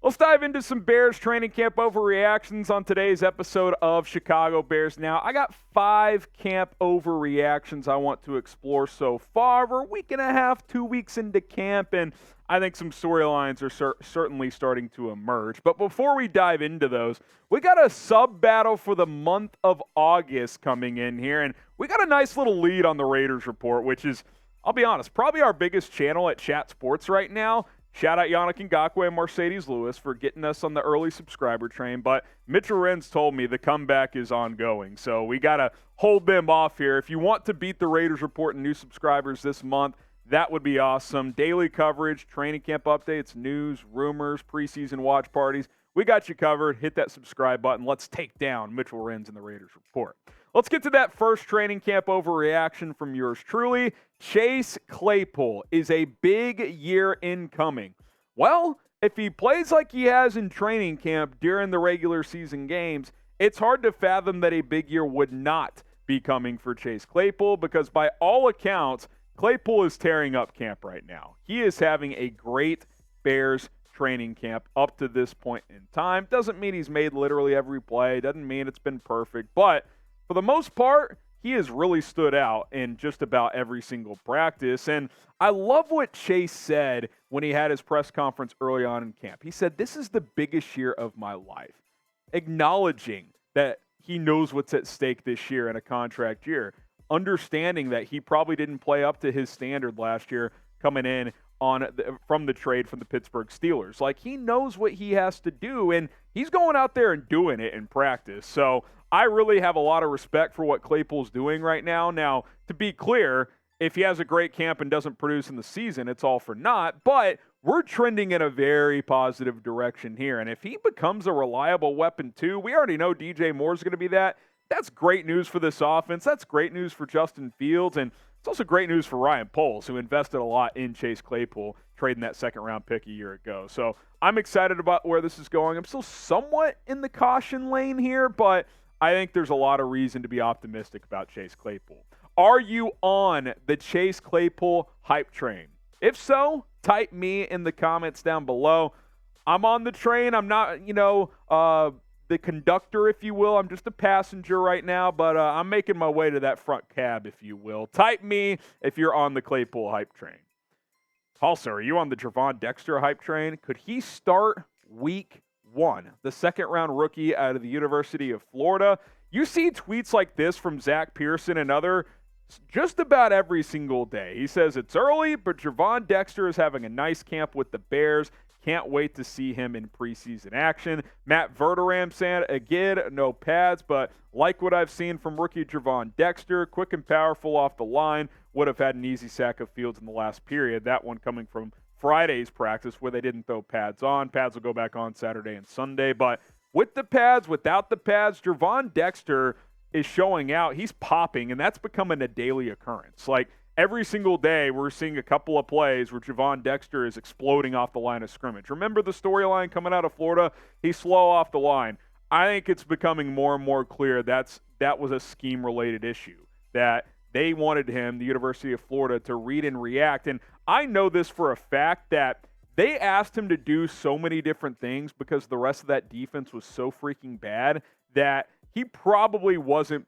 Let's dive into some Bears training camp overreactions on today's episode of Chicago Bears Now. I got 5 camp overreactions I want to explore so far. We're a week and a half, 2 weeks into camp, and I think some storylines are certainly starting to emerge. But before we dive into those, we got a sub-battle for the month of August coming in here, and we got a nice little lead on the Raiders report, which is, I'll be honest, probably our biggest channel at Chat Sports right now. Shout out Yannick Ngakoue and Mercedes Lewis for getting us on the early subscriber train, but Mitchell Renz told me the comeback is ongoing, so we got to hold them off here. If you want to beat the Raiders report and new subscribers this month, that would be awesome. Daily coverage, training camp updates, news, rumors, preseason watch parties. We got you covered. Hit that subscribe button. Let's take down Mitchell Renz and the Raiders report. Let's get to that first training camp overreaction from yours truly. Chase Claypool is a big year incoming. Well, if he plays like he has in training camp during the regular season games, it's hard to fathom that a big year would not be coming for Chase Claypool because by all accounts, Claypool is tearing up camp right now. He is having a great Bears training camp up to this point in time. Doesn't mean he's made literally every play. Doesn't mean it's been perfect. But for the most part, he has really stood out in just about every single practice. And I love what Chase said when he had his press conference early on in camp. He said, "This is the biggest year of my life," acknowledging that he knows what's at stake this year in a contract year, understanding that he probably didn't play up to his standard last year coming in from the trade from the Pittsburgh Steelers. Like, he knows what he has to do, and he's going out there and doing it in practice. So I really have a lot of respect for what Claypool's doing right now. Now, to be clear, if he has a great camp and doesn't produce in the season, it's all for naught. But we're trending in a very positive direction here. And if he becomes a reliable weapon too, we already know DJ Moore's going to be that. That's great news for this offense. That's great news for Justin Fields. And it's also great news for Ryan Poles, who invested a lot in Chase Claypool, trading that second-round pick a year ago. So I'm excited about where this is going. I'm still somewhat in the caution lane here, but I think there's a lot of reason to be optimistic about Chase Claypool. Are you on the Chase Claypool hype train? If so, type me in the comments down below. I'm on the train. I'm not, the conductor, if you will. I'm just a passenger right now, but I'm making my way to that front cab, if you will. Type me if you're on the Claypool hype train. Also, are you on the Gervon Dexter hype train? Could he start week 1? The second-round rookie out of the University of Florida. You see tweets like this from Zach Pearson and other just about every single day. He says it's early, but Gervon Dexter is having a nice camp with the Bears. Can't wait to see him in preseason action. Matt Verderam saying, again, no pads, but like what I've seen from rookie Gervon Dexter, quick and powerful off the line, would have had an easy sack of Fields in the last period. That one coming from Friday's practice where they didn't throw pads on. Pads will go back on Saturday and Sunday, but with the pads, without the pads, Gervon Dexter is showing out. He's popping, and that's becoming a daily occurrence. Like, every single day, we're seeing a couple of plays where Gervon Dexter is exploding off the line of scrimmage. Remember the storyline coming out of Florida? He's slow off the line. I think it's becoming more and more clear that was a scheme-related issue, that they wanted him, the University of Florida, to read and react. And I know this for a fact that they asked him to do so many different things because the rest of that defense was so freaking bad that he probably wasn't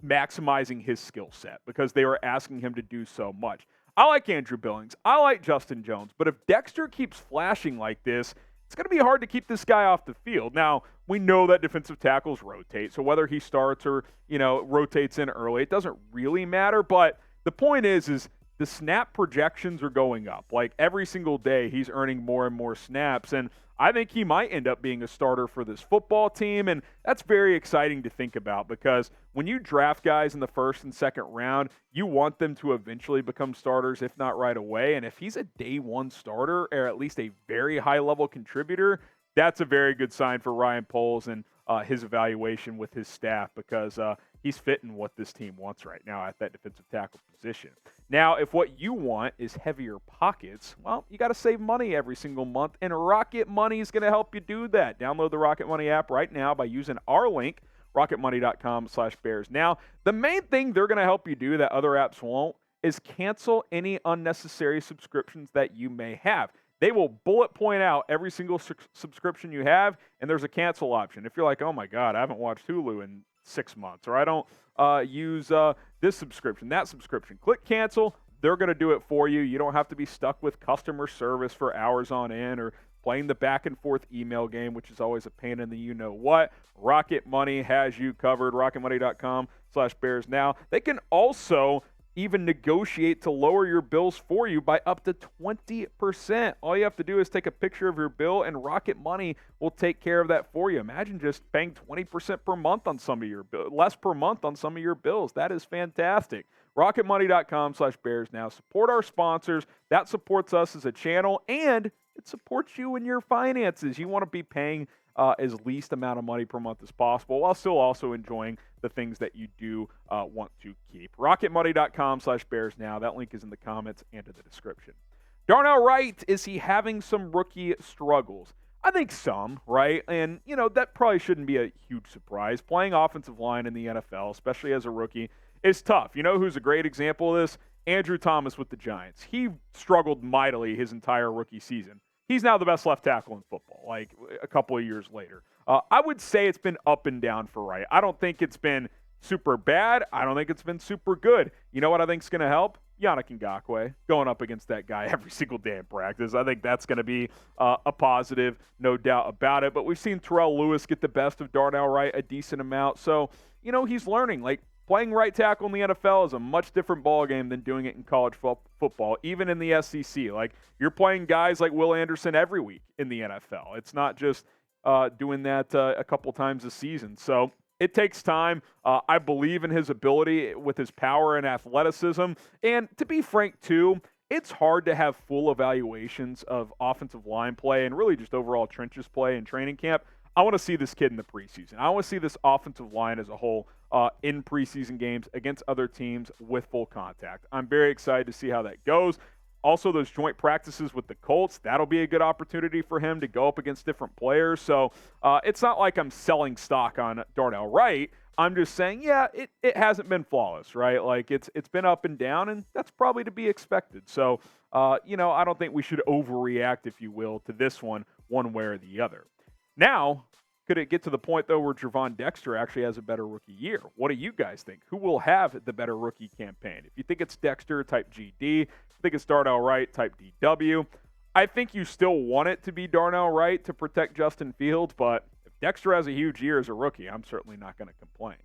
maximizing his skill set because they were asking him to do so much. I like Andrew Billings. I like Justin Jones. But if Dexter keeps flashing like this, it's going to be hard to keep this guy off the field. Now, we know that defensive tackles rotate, so whether he starts or, rotates in early, it doesn't really matter. But the point is the snap projections are going up. Like, every single day, he's earning more and more snaps, and I think he might end up being a starter for this football team, and that's very exciting to think about because when you draft guys in the first and second round, you want them to eventually become starters, if not right away. And if he's a day one starter or at least a very high-level contributor, that's a very good sign for Ryan Poles and his evaluation with his staff because he's fitting what this team wants right now at that defensive tackle position. Now, if what you want is heavier pockets, well, you got to save money every single month, and Rocket Money is going to help you do that. Download the Rocket Money app right now by using our link, rocketmoney.com/Bears. Now, the main thing they're going to help you do that other apps won't is cancel any unnecessary subscriptions that you may have. they will bullet point out every single subscription you have, and there's a cancel option. If you're like, oh my God, I haven't watched Hulu in 6 months, or I don't use this subscription, that subscription, click cancel. They're going to do it for you. You don't have to be stuck with customer service for hours on end or playing the back and forth email game, which is always a pain in the you-know-what. Rocket Money has you covered. RocketMoney.com/BearsNow. They can also even negotiate to lower your bills for you by up to 20%. All you have to do is take a picture of your bill, and Rocket Money will take care of that for you. Imagine just paying 20% per month on some of your bills, less per month on some of your bills. That is fantastic. RocketMoney.com/BearsNow. Support our sponsors. That supports us as a channel, and it supports you in your finances. You want to be paying as least amount of money per month as possible while still also enjoying the things that you do want to keep. RocketMoney.com/BearsNow. That link is in the comments and in the description. Darnell Wright, is he having some rookie struggles? I think some, right? And, that probably shouldn't be a huge surprise. Playing offensive line in the NFL, especially as a rookie, is tough. You know who's a great example of this? Andrew Thomas with the Giants. He struggled mightily his entire rookie season. He's now the best left tackle in football, like a couple of years later. I would say it's been up and down for Wright. I don't think it's been super bad. I don't think it's been super good. You know what I think is going to help? Yannick Ngakoue going up against that guy every single day in practice. I think that's going to be a positive, no doubt about it. But we've seen Terrell Lewis get the best of Darnell Wright a decent amount. So, he's learning. Like, playing right tackle in the NFL is a much different ballgame than doing it in college football, even in the SEC. Like, you're playing guys like Will Anderson every week in the NFL. It's not just doing that a couple times a season. So it takes time. I believe in his ability with his power and athleticism. And to be frank, too, it's hard to have full evaluations of offensive line play and really just overall trenches play in training camp. I want to see this kid in the preseason. I want to see this offensive line as a whole in preseason games against other teams with full contact. I'm very excited to see how that goes. Also, those joint practices with the Colts, that'll be a good opportunity for him to go up against different players. So it's not like I'm selling stock on Darnell Wright. I'm just saying, it hasn't been flawless, right? Like, it's been up and down, and that's probably to be expected. So, I don't think we should overreact, if you will, to this one way or the other. Now, could it get to the point, though, where Gervon Dexter actually has a better rookie year? What do you guys think? Who will have the better rookie campaign? If you think it's Dexter, type GD. If you think it's Darnell Wright, type DW. I think you still want it to be Darnell Wright to protect Justin Fields, but if Dexter has a huge year as a rookie, I'm certainly not going to complain.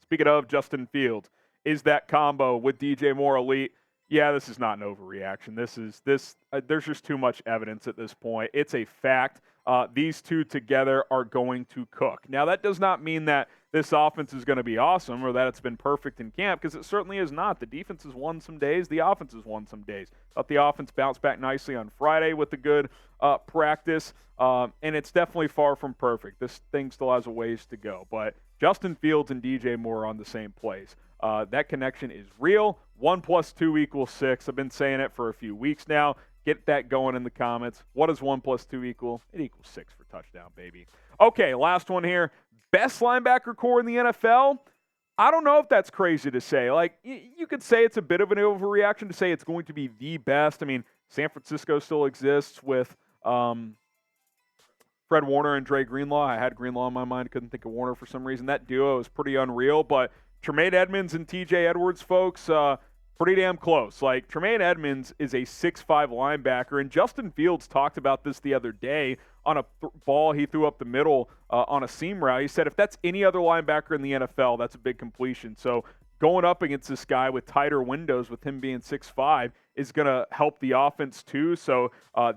Speaking of Justin Fields, is that combo with DJ Moore elite? Yeah, this is not an overreaction. There's just too much evidence at this point. It's a fact. These two together are going to cook. Now, that does not mean that this offense is going to be awesome or that it's been perfect in camp, because it certainly is not. The defense has won some days. The offense has won some days. Thought the offense bounced back nicely on Friday with a good practice, and it's definitely far from perfect. This thing still has a ways to go. But Justin Fields and DJ Moore are on the same place. That connection is real. 1 + 2 = 6. I've been saying it for a few weeks now. Get that going in the comments. What does 1 + 2 equal? It equals 6 for touchdown, baby. Okay, last one here. Best linebacker core in the NFL? I don't know if that's crazy to say. Like, you could say it's a bit of an overreaction to say it's going to be the best. I mean, San Francisco still exists with Fred Warner and Dre Greenlaw. I had Greenlaw in my mind. Couldn't think of Warner for some reason. That duo is pretty unreal. But Tremaine Edmonds and TJ Edwards, folks, pretty damn close. Like, Tremaine Edmonds is a 6'5" linebacker, and Justin Fields talked about this the other day on a ball he threw up the middle on a seam route. He said if that's any other linebacker in the NFL, that's a big completion. So going up against this guy with tighter windows, with him being 6'5", is going to help the offense too. So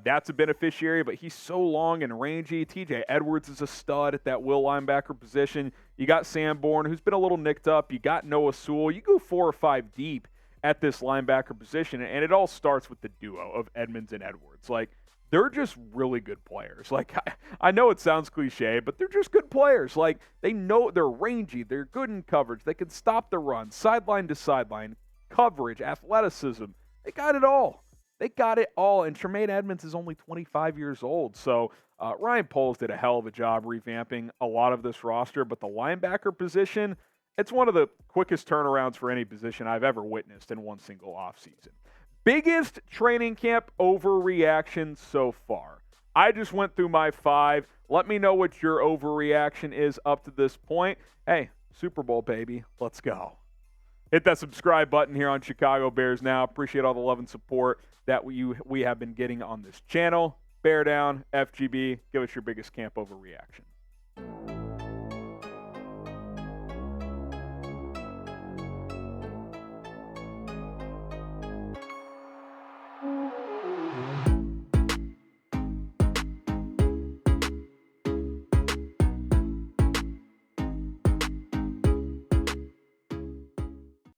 that's a beneficiary, but he's so long and rangy. TJ Edwards is a stud at that will linebacker position. You got Sanborn, who's been a little nicked up. You got Noah Sewell. You go 4 or 5 deep at this linebacker position, and it all starts with the duo of Edmonds and Edwards. Like, they're just really good players. Like, I know it sounds cliche, but they're just good players. Like, they know they're rangy, they're good in coverage, they can stop the run, sideline to sideline, coverage, athleticism. They got it all. They got it all, and Tremaine Edmonds is only 25 years old. So Ryan Poles did a hell of a job revamping a lot of this roster, but the linebacker position, it's one of the quickest turnarounds for any position I've ever witnessed in one single offseason. biggest training camp overreaction so far. I just went through my 5. Let me know what your overreaction is up to this point. Hey, Super Bowl, baby. Let's go. Hit that subscribe button here on Chicago Bears Now. Appreciate all the love and support that we have been getting on this channel. Bear down, FGB. Give us your biggest camp overreaction.